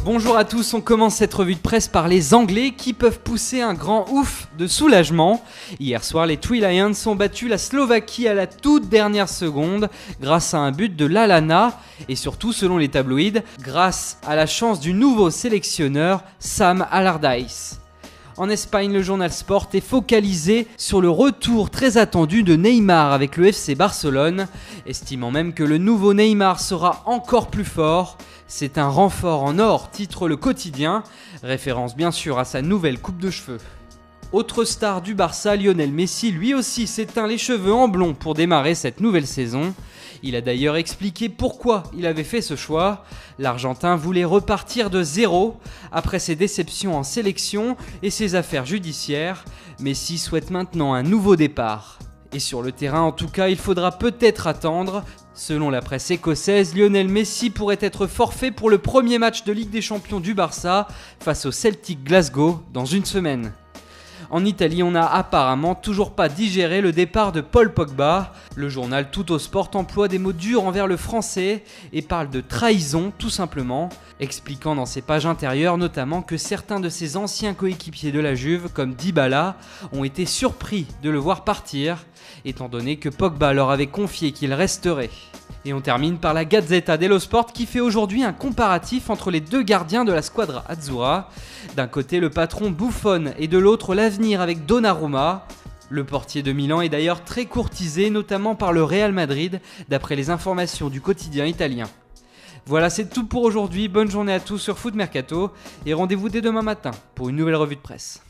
Bonjour à tous, on commence cette revue de presse par les Anglais qui peuvent pousser un grand ouf de soulagement. Hier soir, les Three Lions ont battu la Slovaquie à la toute dernière seconde grâce à un but de Lallana et surtout, selon les tabloïds, grâce à la chance du nouveau sélectionneur Sam Allardyce. En Espagne, le journal Sport est focalisé sur le retour très attendu de Neymar avec le FC Barcelone, estimant même que le nouveau Neymar sera encore plus fort. C'est un renfort en or, titre le quotidien, référence bien sûr à sa nouvelle coupe de cheveux. Autre star du Barça, Lionel Messi, lui aussi s'est teint les cheveux en blond pour démarrer cette nouvelle saison. Il a d'ailleurs expliqué pourquoi il avait fait ce choix. L'Argentin voulait repartir de zéro après ses déceptions en sélection et ses affaires judiciaires. Messi souhaite maintenant un nouveau départ. Et sur le terrain en tout cas, il faudra peut-être attendre. Selon la presse écossaise, Lionel Messi pourrait être forfait pour le premier match de Ligue des Champions du Barça face au Celtic Glasgow dans une semaine. En Italie, on n'a apparemment toujours pas digéré le départ de Paul Pogba. Le journal Tuttosport emploie des mots durs envers le français et parle de trahison tout simplement, expliquant dans ses pages intérieures notamment que certains de ses anciens coéquipiers de la Juve, comme Dybala, ont été surpris de le voir partir, étant donné que Pogba leur avait confié qu'il resterait. Et on termine par la Gazzetta dello Sport qui fait aujourd'hui un comparatif entre les deux gardiens de la squadra Azzurra. D'un côté le patron Buffon et de l'autre l'avenir avec Donnarumma. Le portier de Milan est d'ailleurs très courtisé, notamment par le Real Madrid, d'après les informations du quotidien italien. Voilà, c'est tout pour aujourd'hui. Bonne journée à tous sur Foot Mercato et rendez-vous dès demain matin pour une nouvelle revue de presse.